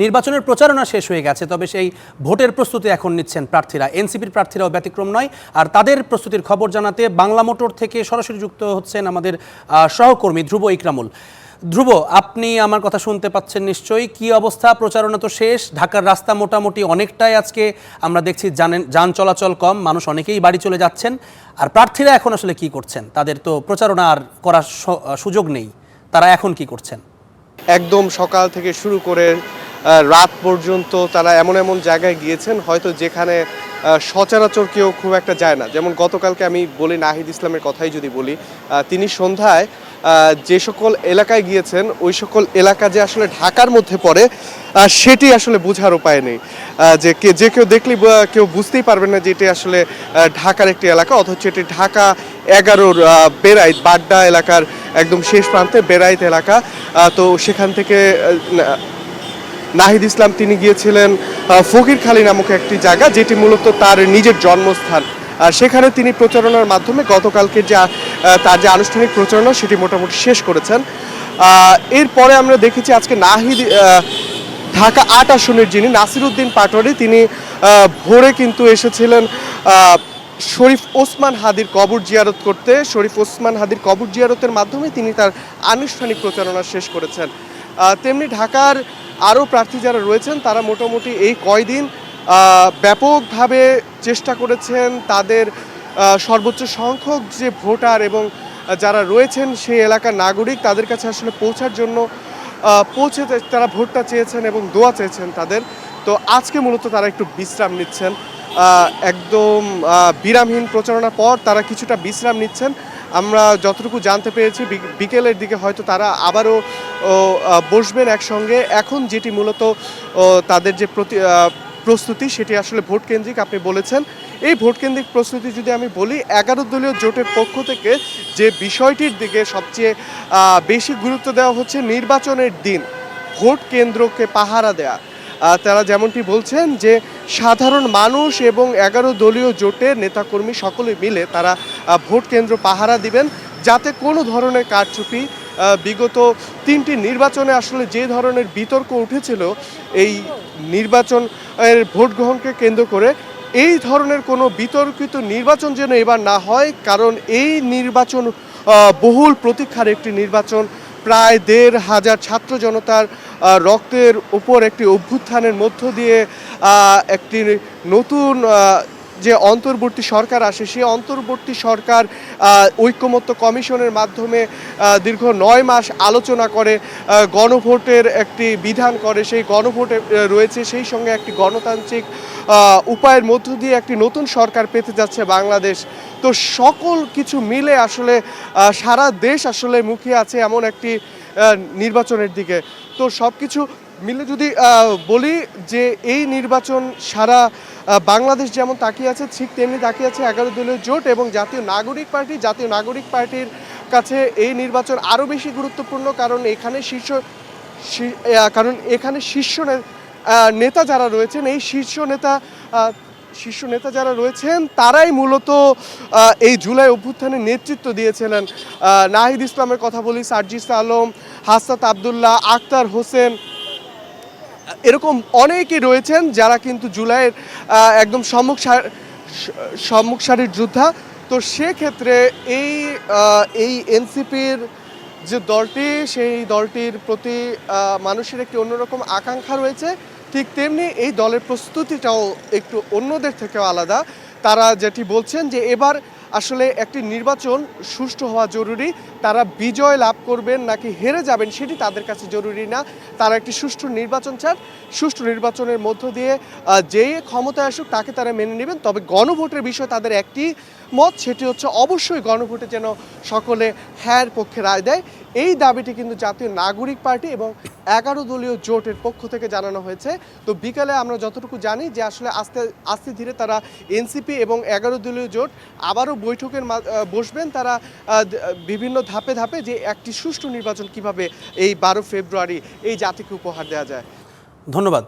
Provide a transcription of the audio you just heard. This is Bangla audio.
নির্বাচনের প্রচারণা শেষ হয়ে গেছে, তবে সেই ভোটের প্রস্তুতি এখন নিচ্ছেন প্রার্থীরা। এনসিপির প্রার্থীরাও ব্যতিক্রম নয়। আর তাদের প্রস্তুতির খবর জানাতে বাংলা মোটর থেকে সরাসরি যুক্ত হচ্ছেন আমাদের সহকর্মী ধ্রুব ইকরামুল। ধ্রুব, আপনি আমার কথা শুনতে পাচ্ছেন নিশ্চয়ই। কি অবস্থা? প্রচারণা তো শেষ, ঢাকার রাস্তা মোটামুটি অনেকটাই আজকে আমরা দেখছি যান চলাচল কম, মানুষ অনেকেই বাড়ি চলে যাচ্ছেন। আর প্রার্থীরা এখন আসলে কি করছেন? তাদের তো প্রচারণা আর করার সুযোগ নেই, তারা এখন কি করছেন? একদম সকাল থেকে শুরু করে রাত পর্যন্ত তারা এমন এমন জায়গায় গিয়েছেন হয়তো যেখানে সচরাচর কেউ খুব একটা যায় না। যেমন গতকালকে আমি বলি, নাহিদ ইসলামের কথাই যদি বলি, তিনি সন্ধ্যায় যে সকল এলাকায় গিয়েছেন ওই সকল এলাকা যে আসলে ঢাকার মধ্যে পড়ে সেটি আসলে বোঝার উপায় নেই। যে কেউ দেখলে কেউ বুঝতেই পারবেন না যে এটি আসলে ঢাকার একটি এলাকা, অথচ এটি ঢাকা 11-র বেড়াইত বাড্ডা এলাকার একদম শেষ প্রান্তে বেড়াইত এলাকা। তো সেখান থেকে নাহিদ ইসলাম তিনি গিয়েছিলেন ফকিরখালী নামক একটি জায়গা, যেটি মূলত তার নিজের জন্মস্থান। আর সেখানে তিনি প্রচারণার মাধ্যমে গতকালকে তার যে আনুষ্ঠানিক প্রচারণা সেটি মোটামুটি শেষ করেছেন। এরপরে আমরা দেখেছি আজকে নাহিদ ঢাকা ৮ আসনের যিনি নাসিরউদ্দিন পাটোয়ারি, তিনি ভোরে কিন্তু এসেছিলেন শরীফ ওসমান হাদির কবর জিয়ারত করতে। শরীফ ওসমান হাদির কবর জিয়ারতের মাধ্যমে তিনি তার আনুষ্ঠানিক প্রচারণা শেষ করেছেন। তেমনি ঢাকার আরও প্রার্থী যারা রয়েছেন তারা মোটামুটি এই কয়দিন ব্যাপকভাবে চেষ্টা করেছেন তাদের সর্বোচ্চ সংখ্যক যে ভোটার এবং যারা রয়েছেন সেই এলাকার নাগরিক তাদের কাছে আসলে পৌঁছার জন্য তারা ভোটটা চেয়েছেন এবং দোয়া চেয়েছেন তাদের। তো আজকে মূলত তারা একটু বিশ্রাম নিচ্ছেন, একদম বিরামহীন প্রচারণার পর তারা কিছুটা বিশ্রাম নিচ্ছেন। আমরা যতটুকু জানতে পেরেছি বিকেলের দিকে হয়তো তারা আবারও বসবেন একসঙ্গে। এখন যেটি মূলত তাদের যে প্রস্তুতি সেটি আসলে ভোট কেন্দ্রিক, আপনি বলেছেন। এই ভোট কেন্দ্রিক প্রস্তুতি যদি আমি বলি, 11 দলীয় জোটের পক্ষ থেকে যে বিষয়টির দিকে সবচেয়ে বেশি গুরুত্ব দেওয়া হচ্ছে নির্বাচনের দিন ভোট কেন্দ্রকে পাহারা দেয়া। তারা যেমনটি বলছেন যে সাধারণ মানুষ এবং 11 দলীয় জোটের নেতাকর্মী সকলে মিলে তারা ভোট কেন্দ্র পাহারা দিবেন, যাতে কোনো ধরনের কারচুপি, বিগত 3টি নির্বাচনে আসলে যে ধরনের বিতর্ক উঠেছিল এই নির্বাচনের ভোট গ্রহণকে কেন্দ্র করে, এই ধরনের কোনো বিতর্কিত নির্বাচন যেন এবার না হয়। কারণ এই নির্বাচন বহুল প্রতীক্ষার একটি নির্বাচন। প্রায় 1,500 ছাত্র জনতার রক্তের উপর একটি অভ্যুত্থানের মধ্য দিয়ে একটি নতুন যে অন্তর্বর্তী সরকার আসে, সেই অন্তর্বর্তী সরকার ঐকমত্য কমিশনের মাধ্যমে দীর্ঘ 9 মাস আলোচনা করে গণভোটের একটি বিধান করে। সেই গণভোটে রয়েছে সেই সঙ্গে একটি গণতান্ত্রিক উপায়ের মধ্য দিয়ে একটি নতুন সরকার পেতে যাচ্ছে বাংলাদেশ। তো সকল কিছু মিলে আসলে সারা দেশ আসলে মুখিয়ে আছে এমন একটি নির্বাচনের দিকে। তো সব কিছু মিলে যদি বলি যে এই নির্বাচন সারা বাংলাদেশ যেমন তাকিয়ে আছে, ঠিক তেমনি তাকিয়ে আছে 11 দলীয় জোট এবং জাতীয় নাগরিক পার্টি। জাতীয় নাগরিক পার্টির কাছে এই নির্বাচন আরও বেশি গুরুত্বপূর্ণ, কারণ এখানে শীর্ষ নেতা যারা রয়েছেন, এই শীর্ষ নেতা যারা রয়েছেন তারাই মূলত এই জুলাই অভ্যুত্থানের নেতৃত্ব দিয়েছিলেন। নাহিদ ইসলামের কথা বলি, সার্জিস আলম, হাসনাত আবদুল্লাহ, আক্তার হোসেন, এরকম অনেকেই রয়েছেন যারা কিন্তু জুলাইয়ের একদম সম্মুখ সারির যোদ্ধা। তো সেক্ষেত্রে এই এনসিপির যে দলটি, সেই দলটির প্রতি মানুষের একটি অন্যরকম আকাঙ্ক্ষা রয়েছে। ঠিক তেমনি এই দলের প্রস্তুতিটাও একটু অন্যদের থেকেও আলাদা। তারা যেটি বলছেন যে এবার আসলে একটি নির্বাচন সুষ্ঠু হওয়া জরুরি। তারা বিজয় লাভ করবেন নাকি হেরে যাবেন সেটি তাদের কাছে জরুরি না। তারা একটি সুষ্ঠু নির্বাচন চান। সুষ্ঠু নির্বাচনের মধ্য দিয়ে যে ক্ষমতায় আসুক তাকে তারা মেনে নেবেন। তবে গণভোটের বিষয়ে তাদের একটি মত, সেটি হচ্ছে অবশ্যই গণভোটে যেন সকলে হ্যাঁর পক্ষে রায় দেয়। এই দাবিটি কিন্তু জাতীয় নাগরিক পার্টি এবং 11 দলীয় জোটের পক্ষ থেকে জানানো হয়েছে। তো বিকালে আমরা যতটুকু জানি যে আসলে আস্তে ধীরে তারা এনসিপি এবং 11 দলীয় জোট আবারও বৈঠকের বসবেন। তারা বিভিন্ন ধাপে ধাপে যে একটি সুষ্ঠু নির্বাচন কিভাবে এই 12 ফেব্রুয়ারি এই জাতিকে উপহার দেওয়া যায়। ধন্যবাদ।